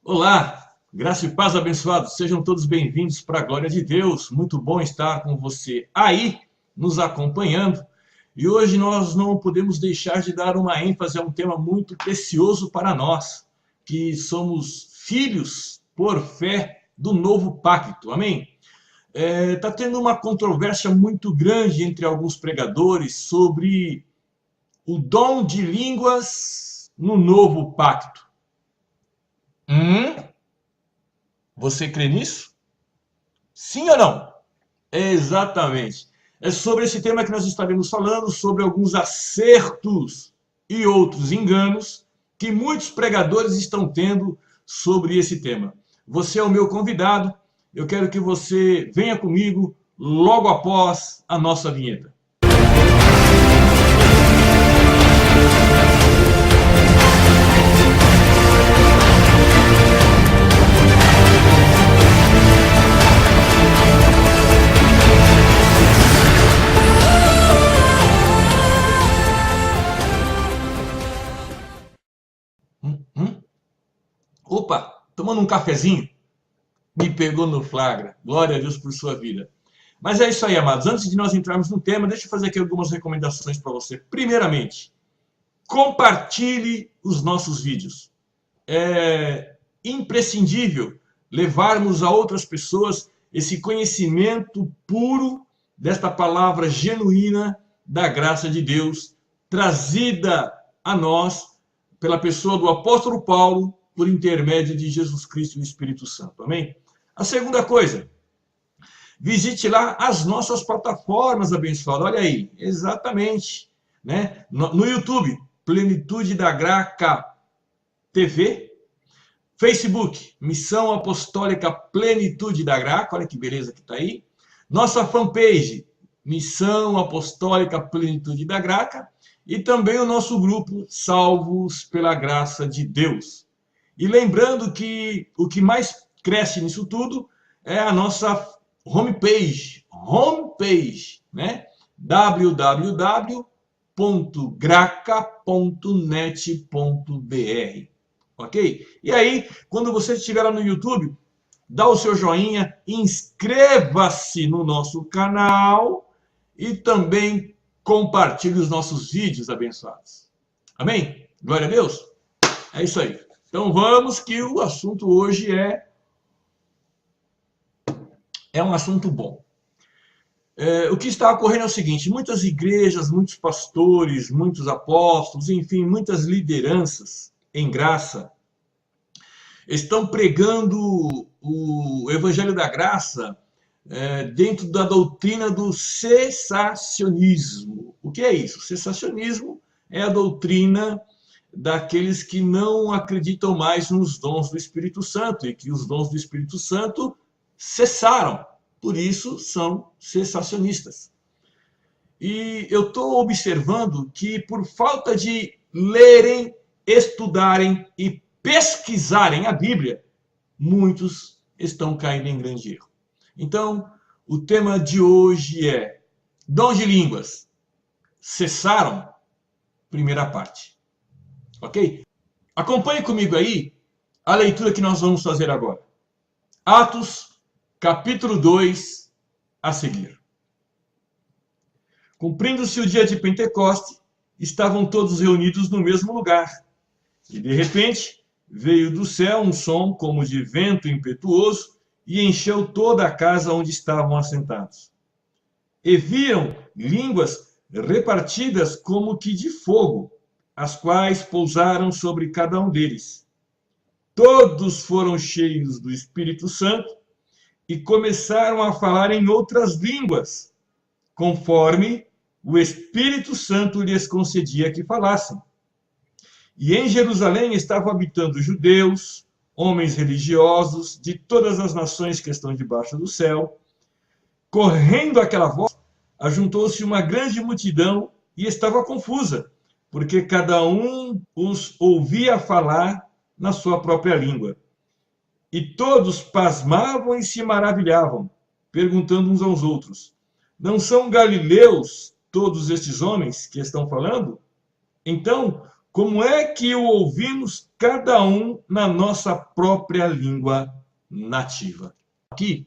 Olá, graça e paz abençoados, sejam todos bem-vindos para a glória de Deus. Muito bom estar com você aí, nos acompanhando. E hoje nós não podemos deixar de dar uma ênfase a um tema muito precioso para nós, que somos filhos por fé do novo pacto. Amém? Está tendo uma controvérsia muito grande entre alguns pregadores sobre o dom de línguas no novo pacto. Você crê nisso? Sim ou não? Exatamente. É sobre esse tema que nós estaremos falando, sobre alguns acertos e outros enganos que muitos pregadores estão tendo sobre esse tema. Você é o meu convidado, eu quero que você venha comigo logo após a nossa vinheta. Opa, tomando um cafezinho? Me pegou no flagra. Glória a Deus por sua vida. Mas é isso aí, amados. Antes de nós entrarmos no tema, deixa eu fazer aqui algumas recomendações para você. Primeiramente, compartilhe os nossos vídeos. É imprescindível levarmos a outras pessoas esse conhecimento puro desta palavra genuína da graça de Deus, trazida a nós pela pessoa do apóstolo Paulo, por intermédio de Jesus Cristo e o Espírito Santo. Amém? A segunda coisa, visite lá as nossas plataformas, abençoado. Olha aí, exatamente. Né? No YouTube, Plenitude da Graça TV. Facebook, Missão Apostólica Plenitude da Graça. Olha que beleza que está aí. Nossa fanpage, Missão Apostólica Plenitude da Graça. E também o nosso grupo Salvos pela Graça de Deus. E lembrando que o que mais cresce nisso tudo é a nossa homepage, né? www.graca.net.br, ok? E aí, quando você estiver lá no YouTube, dá o seu joinha, inscreva-se no nosso canal e também compartilhe os nossos vídeos abençoados. Amém? Glória a Deus? É isso aí. Então vamos que o assunto hoje é um assunto bom. O que está ocorrendo é o seguinte, muitas igrejas, muitos pastores, muitos apóstolos, enfim, muitas lideranças em graça, estão pregando o evangelho da graça dentro da doutrina do cessacionismo. O que é isso? O cessacionismo é a doutrina daqueles que não acreditam mais nos dons do Espírito Santo e que os dons do Espírito Santo cessaram. Por isso são cessacionistas. E eu estou observando que por falta de lerem, estudarem e pesquisarem a Bíblia, muitos estão caindo em grande erro. Então, o tema de hoje é dons de línguas cessaram? Primeira parte. Ok? Acompanhe comigo aí a leitura que nós vamos fazer agora. Atos, capítulo 2, a seguir. Cumprindo-se o dia de Pentecoste, estavam todos reunidos no mesmo lugar. E, de repente, veio do céu um som como de vento impetuoso e encheu toda a casa onde estavam assentados. E viram línguas repartidas como que de fogo, as quais pousaram sobre cada um deles. Todos foram cheios do Espírito Santo e começaram a falar em outras línguas, conforme o Espírito Santo lhes concedia que falassem. E em Jerusalém estavam habitando judeus, homens religiosos de todas as nações que estão debaixo do céu. Correndo aquela voz, ajuntou-se uma grande multidão e estava confusa, porque cada um os ouvia falar na sua própria língua. E todos pasmavam e se maravilhavam, perguntando uns aos outros: não são galileus todos estes homens que estão falando? Então, como é que o ouvimos cada um na nossa própria língua nativa. Aqui,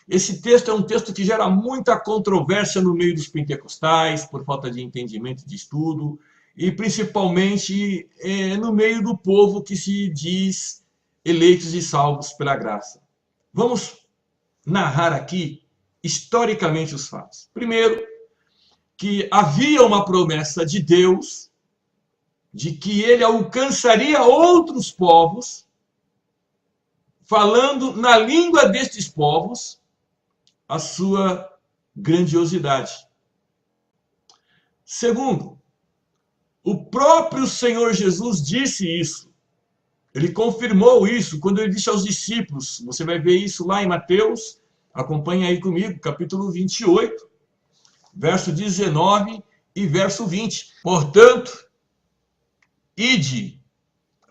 esse texto é um texto que gera muita controvérsia no meio dos pentecostais, por falta de entendimento de estudo, e principalmente no meio do povo que se diz eleitos e salvos pela graça. Vamos narrar aqui, historicamente, os fatos. Primeiro, que havia uma promessa de Deus de que ele alcançaria outros povos, falando na língua destes povos a sua grandiosidade. Segundo, o próprio Senhor Jesus disse isso. Ele confirmou isso quando ele disse aos discípulos. Você vai ver isso lá em Mateus, acompanha aí comigo, capítulo 28, verso 19 e verso 20. Portanto, ide,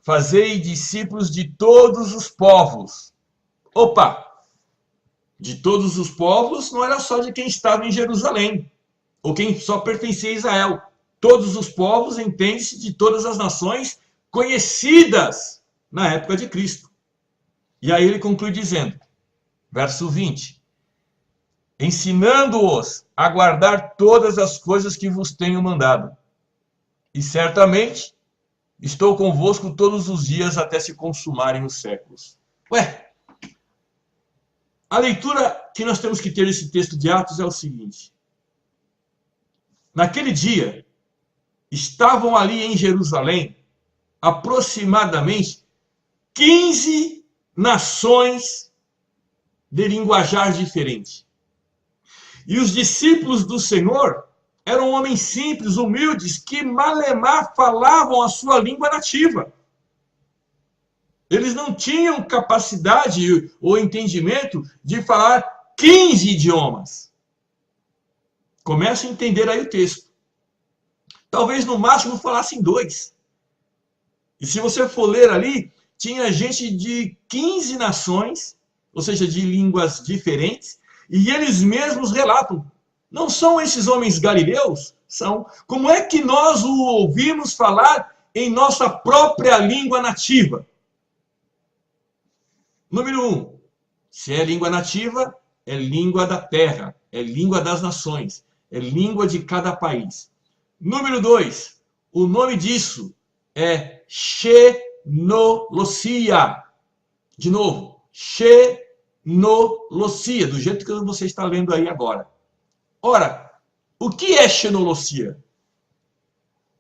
fazei discípulos de todos os povos. Opa! De todos os povos não era só de quem estava em Jerusalém, ou quem só pertencia a Israel. Todos os povos entende-se de todas as nações conhecidas na época de Cristo. E aí ele conclui dizendo, verso 20, ensinando-os a guardar todas as coisas que vos tenho mandado. E certamente estou convosco todos os dias até se consumarem os séculos. Ué, a leitura que nós temos que ter desse texto de Atos é o seguinte. Naquele dia, estavam ali em Jerusalém aproximadamente 15 nações de linguajar diferente. E os discípulos do Senhor eram homens simples, humildes, que malemar falavam a sua língua nativa. Eles não tinham capacidade ou entendimento de falar 15 idiomas. Comece a entender aí o texto. Talvez no máximo falassem 2. E se você for ler ali, tinha gente de 15 nações, ou seja, de línguas diferentes, e eles mesmos relatam. Não são esses homens galileus? São. Como é que nós o ouvimos falar em nossa própria língua nativa? Número 1. Se é língua nativa, é língua da terra, é língua das nações, é língua de cada país. Número 2. O nome disso é xenolocia. De novo, xenolocia, do jeito que você está lendo aí agora. Ora, o que é xenolocia?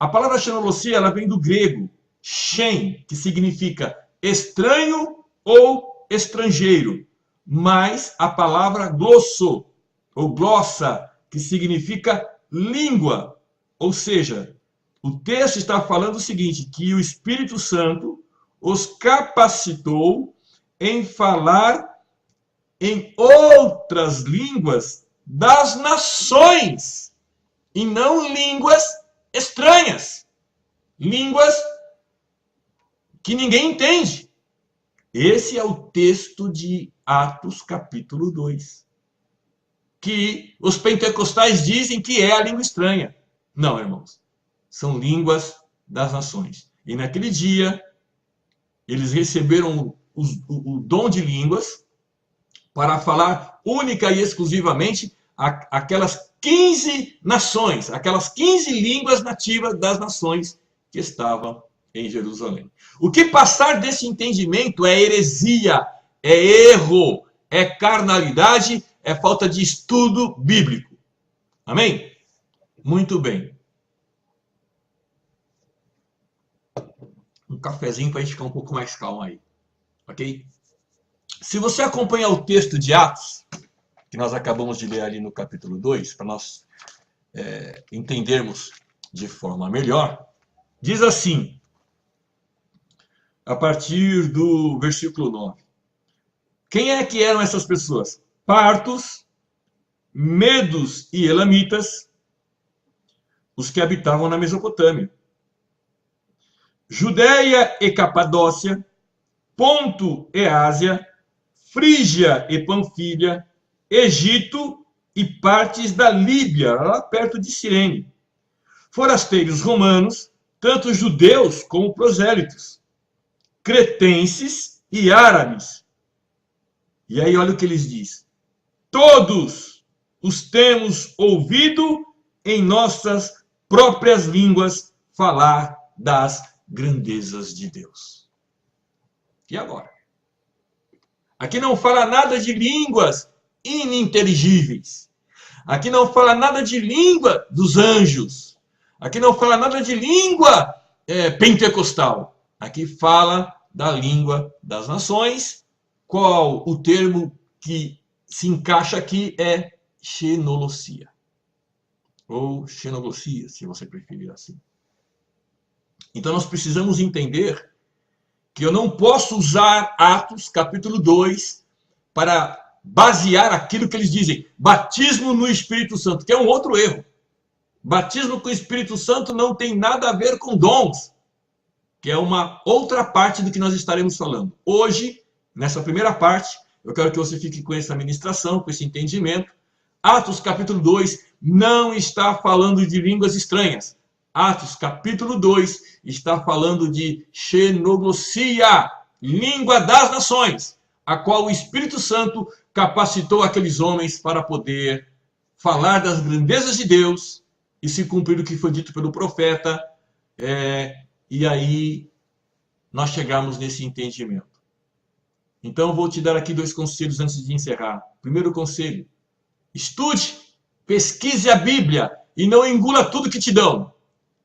A palavra xenolocia ela vem do grego xen, que significa estranho ou estrangeiro, mais a palavra glosso, ou glossa, que significa língua. Ou seja, o texto está falando o seguinte, que o Espírito Santo os capacitou em falar em outras línguas das nações, e não línguas estranhas, línguas que ninguém entende. Esse é o texto de Atos, capítulo 2, que os pentecostais dizem que é a língua estranha. Não, irmãos, são línguas das nações. E naquele dia, eles receberam o dom de línguas para falar única e exclusivamente aquelas 15 nações, aquelas 15 línguas nativas das nações que estavam em Jerusalém. O que passar desse entendimento é heresia, é erro, é carnalidade, é falta de estudo bíblico. Amém? Muito bem. Um cafezinho para a gente ficar um pouco mais calmo aí. Ok? Se você acompanhar o texto de Atos, que nós acabamos de ler ali no capítulo 2, para nós entendermos de forma melhor, diz assim, a partir do versículo 9. Quem é que eram essas pessoas? Partos, medos e elamitas, os que habitavam na Mesopotâmia. Judéia e Capadócia, Ponto e Ásia, Frígia e Panfilha, Egito e partes da Líbia, lá perto de Cirene. Forasteiros romanos, tanto judeus como prosélitos. cretenses e árabes. E aí olha o que eles dizem. Todos os temos ouvido em nossas próprias línguas falar das grandezas de Deus. E agora? Aqui não fala nada de línguas ininteligíveis. Aqui não fala nada de língua dos anjos. Aqui não fala nada de língua pentecostal. Aqui fala da língua das nações. Qual o termo que se encaixa aqui é xenologia. Ou xenoglosia, se você preferir assim. Então nós precisamos entender que eu não posso usar Atos capítulo 2 para basear aquilo que eles dizem, batismo no Espírito Santo, que é um outro erro. Batismo com o Espírito Santo não tem nada a ver com dons, que é uma outra parte do que nós estaremos falando. Hoje, nessa primeira parte, eu quero que você fique com essa ministração, com esse entendimento. Atos capítulo 2 não está falando de línguas estranhas. Atos capítulo 2 está falando de xenoglosia, língua das nações, a qual o Espírito Santo capacitou aqueles homens para poder falar das grandezas de Deus e se cumprir o que foi dito pelo profeta. E aí nós chegamos nesse entendimento. Então eu vou te dar aqui 2 conselhos antes de encerrar. Primeiro conselho, estude, pesquise a Bíblia e não engula tudo que te dão.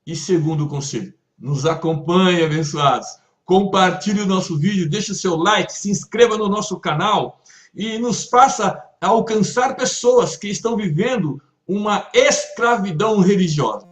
E segundo conselho, nos acompanhe, abençoados. Compartilhe o nosso vídeo, deixe o seu like, se inscreva no nosso canal e nos faça alcançar pessoas que estão vivendo uma escravidão religiosa.